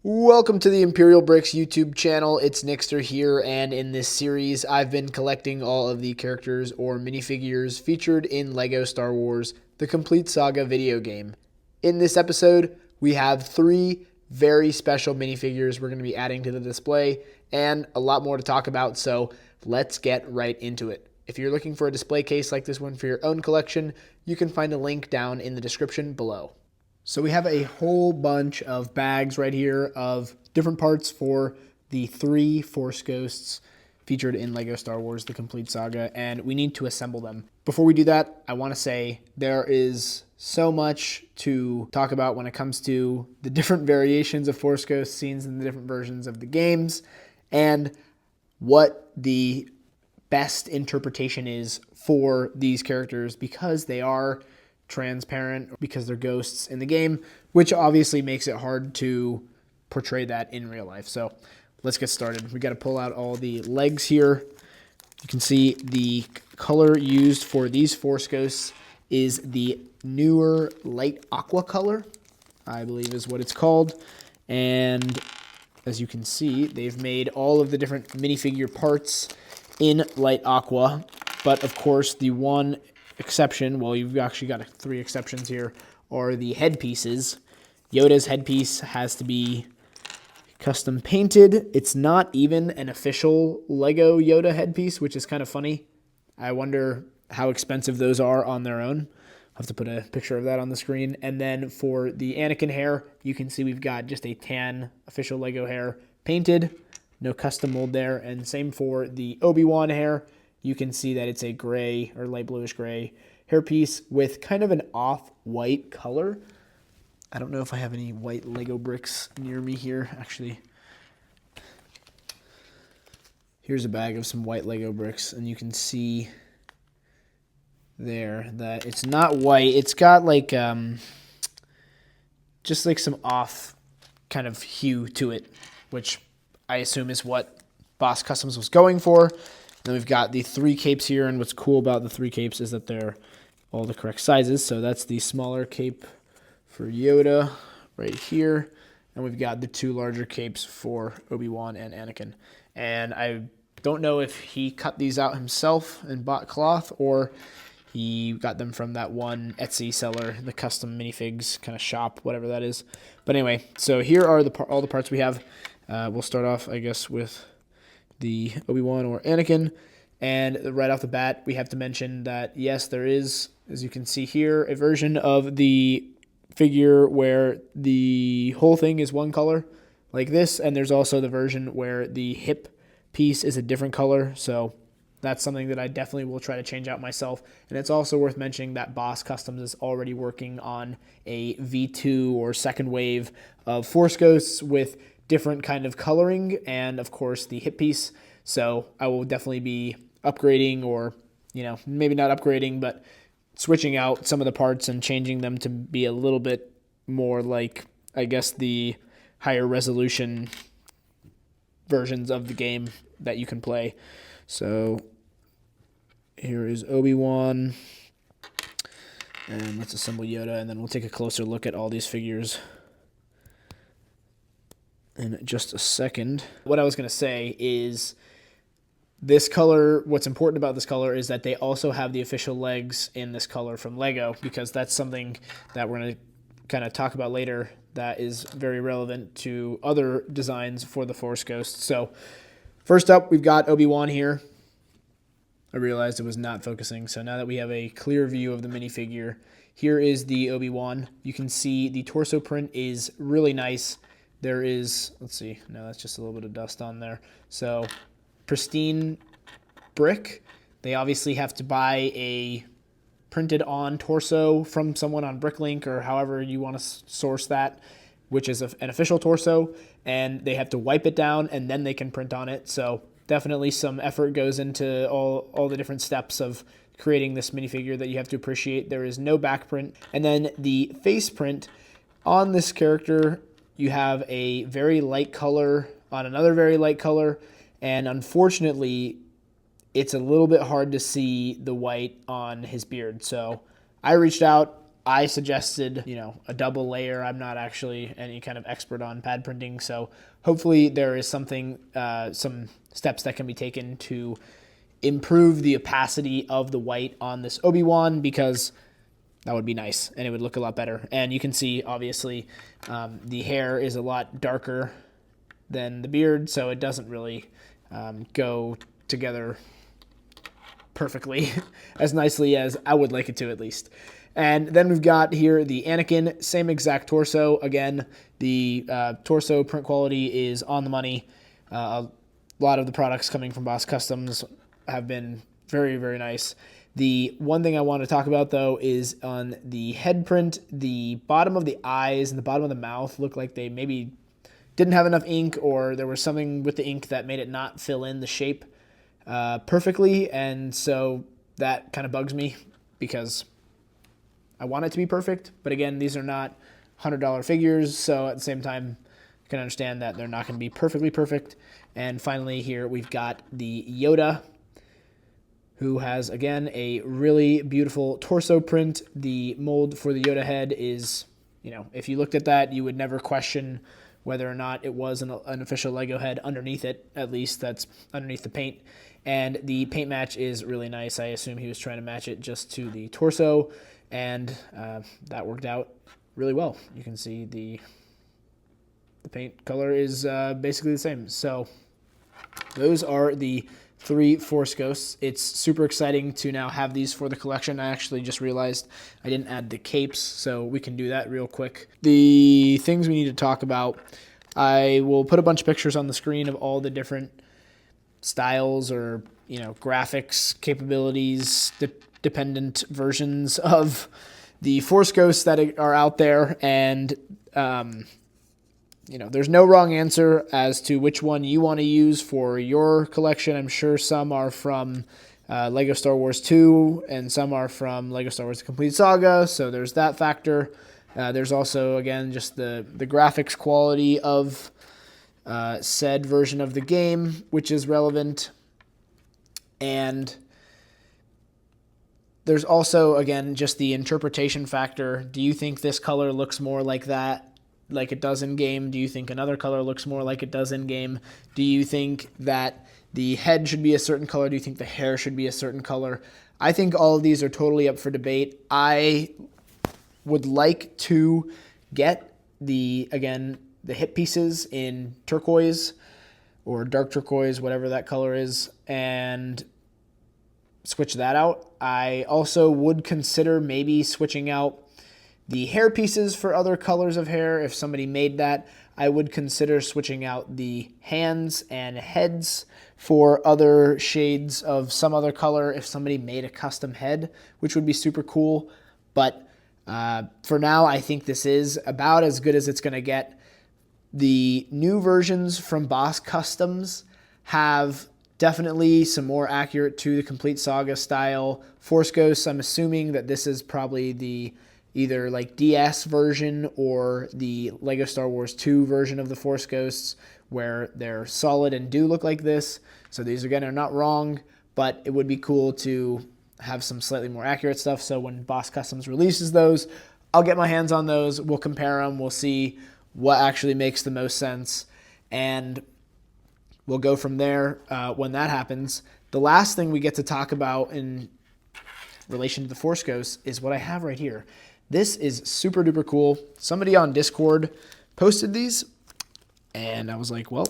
Welcome to the Imperial Brickz YouTube channel. It's Nixter here, and in this series, I've been collecting all of the characters or minifigures featured in LEGO Star Wars: The Complete Saga video game. In this episode, we have 3 very special minifigures we're going to be adding to the display, and a lot more to talk about, so let's get right into it. If you're looking for a display case like this one for your own collection, you can find a link down in the description below. So we have a whole bunch of bags right here of different parts for the 3 Force Ghosts featured in LEGO Star Wars: The Complete Saga, and we need to assemble them. Before we do that, I want to say there is so much to talk about when it comes to the different variations of Force Ghost scenes in the different versions of the games, and what the best interpretation is for these characters, because they are transparent, because they're ghosts in the game, which obviously makes it hard to portray that in real life. So let's get started. We got to pull out all the legs here. You can see the color used for these Force Ghosts is the newer light aqua color, I believe is what it's called. And as you can see, they've made all of the different minifigure parts in light aqua, but of course the one exception, well, you've actually got 3 exceptions here, are the headpieces. Yoda's headpiece has to be custom painted. It's not even an official LEGO Yoda headpiece, which is kind of funny. I wonder how expensive those are on their own. I'll have to put a picture of that on the screen. And then for the Anakin hair, you can see we've got just a tan official LEGO hair painted. No custom mold there. And same for the Obi-Wan hair. You can see that it's a gray or light bluish gray hairpiece with kind of an off-white color. I don't know if I have any white Lego bricks near me here. Actually, here's a bag of some white Lego bricks, and you can see there that it's not white. It's got like just like some off kind of hue to it, which I assume is what Boss Customs was going for. Then we've got the 3 capes here, and what's cool about the 3 capes is that they're all the correct sizes. So that's the smaller cape for Yoda right here, and we've got the 2 larger capes for Obi-Wan and Anakin. And I don't know if he cut these out himself and bought cloth, or he got them from that one Etsy seller, the custom minifigs kind of shop, whatever that is. But anyway, so here are all the parts we have. We'll start off, I guess, with the Obi-Wan or Anakin, and right off the bat we have to mention that yes, there is, as you can see here, a version of the figure where the whole thing is one color like this, and there's also the version where the hip piece is a different color. So that's something that I definitely will try to change out myself. And it's also worth mentioning that Boss Customs is already working on a V2 or second wave of Force Ghosts with different kind of coloring, and of course the hip piece. So I will definitely be upgrading, or maybe not upgrading, but switching out some of the parts and changing them to be a little bit more like, I guess, the higher resolution versions of the game that you can play. So here is Obi-Wan, and let's assemble Yoda, and then we'll take a closer look at all these figures in just a second. What I was going to say is this color, what's important about this color is that they also have the official legs in this color from LEGO, because that's something that we're going to kind of talk about later that is very relevant to other designs for the Force Ghosts. So first up, we've got Obi-Wan here. I realized it was not focusing, so now that we have a clear view of the minifigure, here is the Obi-Wan. You can see the torso print is really nice. There is, let's see, no, that's just a little bit of dust on there. So pristine brick. They obviously have to buy a printed on torso from someone on Bricklink, or however you want to source that, which is an official torso, and they have to wipe it down and then they can print on it. So definitely some effort goes into all the different steps of creating this minifigure that you have to appreciate. There is no back print. And then the face print on this character, you have a very light color on another very light color, and unfortunately it's a little bit hard to see the white on his beard. So I reached out, I suggested, a double layer. I'm not actually any kind of expert on pad printing, so hopefully there is something, some steps that can be taken to improve the opacity of the white on this Obi-Wan, because that would be nice and it would look a lot better. And you can see, obviously, the hair is a lot darker than the beard, so it doesn't really go together perfectly as nicely as I would like it to, at least. And then we've got here the Anakin, same exact torso. Again, the torso print quality is on the money. A lot of the products coming from Boss Customs have been very, very nice. The one thing I want to talk about, though, is on the head print, the bottom of the eyes and the bottom of the mouth look like they maybe didn't have enough ink, or there was something with the ink that made it not fill in the shape perfectly. And so that kind of bugs me, because I want it to be perfect, but again, these are not $100 figures, so at the same time, you can understand that they're not going to be perfectly perfect. And finally here, we've got the Yoda, who has, again, a really beautiful torso print. The mold for the Yoda head is, if you looked at that, you would never question whether or not it was an official Lego head underneath it, at least that's underneath the paint. And the paint match is really nice. I assume he was trying to match it just to the torso, and that worked out really well. You can see the paint color is basically the same. So those are the 3 Force Ghosts. It's super exciting to now have these for the collection. I actually just realized I didn't add the capes, so we can do that real quick. The things we need to talk about, I will put a bunch of pictures on the screen of all the different styles or, graphics capabilities, dependent versions of the Force Ghosts that are out there. And, there's no wrong answer as to which one you want to use for your collection. I'm sure some are from Lego Star Wars 2, and some are from Lego Star Wars The Complete Saga, so there's that factor. There's also, again, just the graphics quality of said version of the game, which is relevant. And there's also, again, just the interpretation factor. Do you think this color looks more like that, like it does in game? Do you think another color looks more like it does in game? Do you think that the head should be a certain color? Do you think the hair should be a certain color? I think all of these are totally up for debate. I would like to get the hip pieces in turquoise or dark turquoise, whatever that color is, and switch that out. I also would consider maybe switching out the hair pieces for other colors of hair. If somebody made that, I would consider switching out the hands and heads for other shades of some other color if somebody made a custom head, which would be super cool. But for now, I think this is about as good as it's going to get. The new versions from Boss Customs have definitely some more accurate to the Complete Saga style Force Ghosts. I'm assuming that this is probably the either like DS version or the Lego Star Wars 2 version of the Force Ghosts, where they're solid and do look like this. So these, again, are not wrong, but it would be cool to have some slightly more accurate stuff. So when Boss Customs releases those, I'll get my hands on those. We'll compare them. We'll see what actually makes the most sense, and we'll go from there when that happens. The last thing we get to talk about in relation to the Force Ghosts is what I have right here. This is super duper cool. Somebody on Discord posted these, and I was like, well,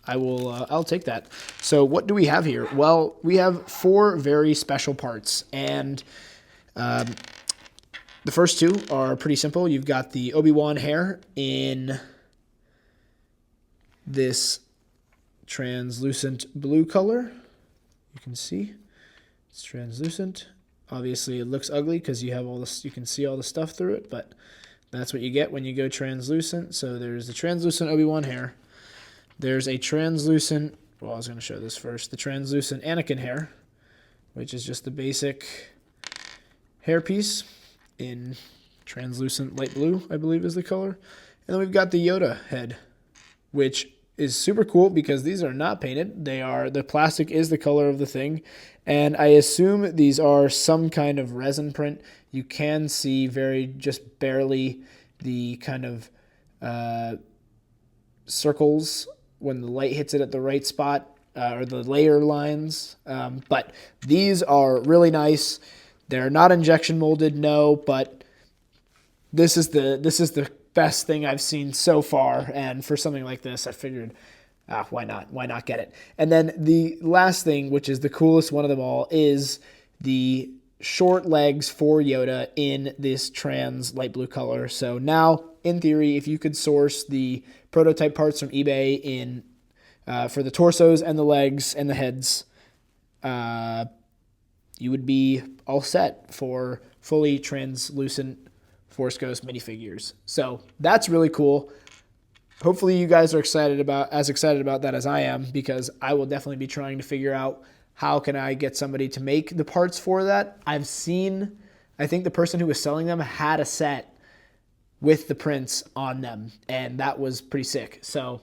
I'll take that. So what do we have here? Well, we have 4 very special parts, and the first 2 are pretty simple. You've got the Obi-Wan hair in this translucent blue color. You can see it's translucent. Obviously, it looks ugly because you have all this. You can see all the stuff through it, but that's what you get when you go translucent. So there's the translucent Obi-Wan hair. There's a translucent. Well, I was going to show this first. The translucent Anakin hair, which is just the basic hairpiece in translucent light blue, I believe is the color. And then we've got the Yoda head, which is super cool because these are not painted. The plastic is the color of the thing. And I assume these are some kind of resin print. You can see just barely the kind of circles when the light hits it at the right spot, or the layer lines. But these are really nice. They're not injection molded, no, but this is the best thing I've seen so far. And for something like this, I figured, why not? Why not get it? And then the last thing, which is the coolest one of them all, is the short legs for Yoda in this trans light blue color. So now, in theory, if you could source the prototype parts from eBay for the torsos and the legs and the heads, you would be all set for fully translucent Force Ghost minifigures. So that's really cool. Hopefully you guys are as excited about that as I am, because I will definitely be trying to figure out how can I get somebody to make the parts for that. I think the person who was selling them had a set with the prints on them, and that was pretty sick. So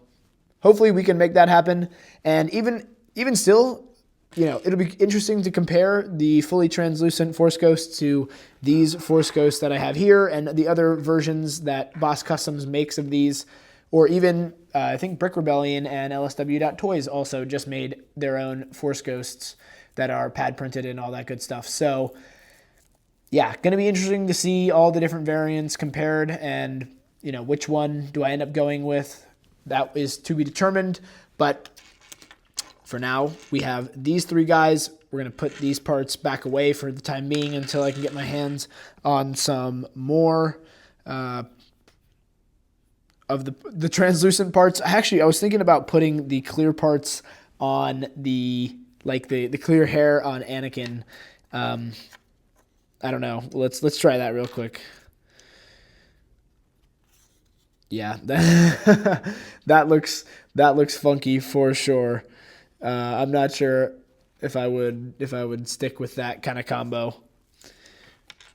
hopefully we can make that happen. And even still, it'll be interesting to compare the fully translucent Force Ghosts to these Force Ghosts that I have here and the other versions that Boss Customs makes of these, or even I think Brick Rebellion and LSW.Toys also just made their own Force Ghosts that are pad printed and all that good stuff. So yeah, going to be interesting to see all the different variants compared, and which one do I end up going with. That is to be determined, but for now, we have these three guys. We're going to put these parts back away for the time being until I can get my hands on some more of the translucent parts. I was thinking about putting the clear parts on the clear hair on Anakin. I don't know. Let's try that real quick. Yeah, that looks funky for sure. I'm not sure if I would stick with that kind of combo.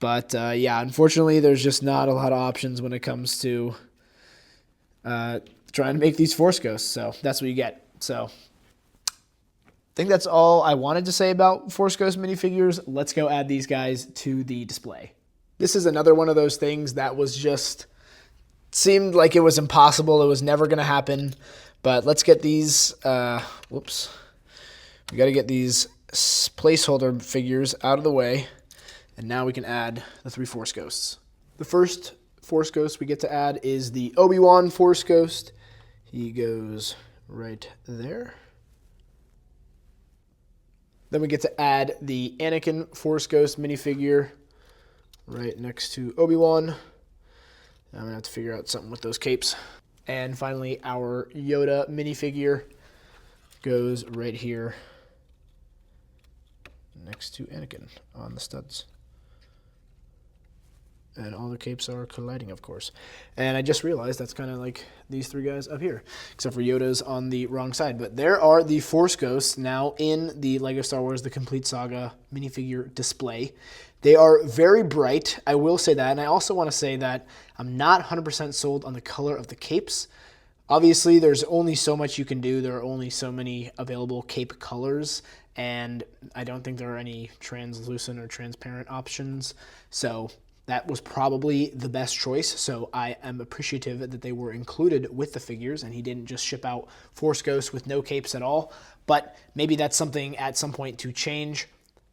But yeah, unfortunately, there's just not a lot of options when it comes to trying to make these Force Ghosts. So that's what you get. So I think that's all I wanted to say about Force Ghost minifigures. Let's go add these guys to the display. This is another one of those things that was just seemed like it was impossible. It was never going to happen. But let's get these, whoops. We got to get these placeholder figures out of the way. And now we can add the three Force Ghosts. The first Force Ghost we get to add is the Obi-Wan Force Ghost. He goes right there. Then we get to add the Anakin Force Ghost minifigure right next to Obi-Wan. I'm going to have to figure out something with those capes. And finally, our Yoda minifigure goes right here next to Anakin on the studs. And all the capes are colliding, of course. And I just realized that's kind of like these three guys up here, except for Yoda's on the wrong side. But there are the Force Ghosts now in the LEGO Star Wars The Complete Saga minifigure display. They are very bright, I will say that. And I also want to say that I'm not 100% sold on the color of the capes. Obviously, there's only so much you can do. There are only so many available cape colors, and I don't think there are any translucent or transparent options. So that was probably the best choice. So I am appreciative that they were included with the figures and he didn't just ship out Force Ghosts with no capes at all. But maybe that's something at some point to change.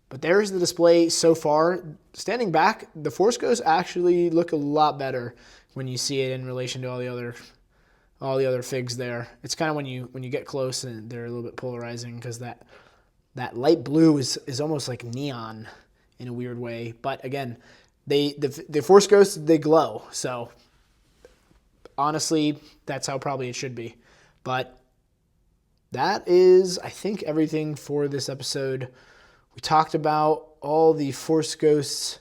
But there's the display so far. Standing back, the Force Ghosts actually look a lot better when you see it in relation to all the other figs there. It's kind of when you get close and they're a little bit polarizing, because that light blue is almost like neon in a weird way. But again, the Force Ghosts, they glow. So honestly, that's how probably it should be. But that is, I think, everything for this episode. We talked about all the Force Ghosts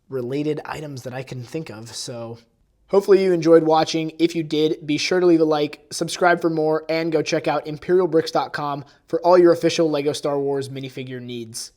related items that I can think of. So hopefully you enjoyed watching. If you did, be sure to leave a like, subscribe for more, and go check out imperialbricks.com for all your official LEGO Star Wars minifigure needs.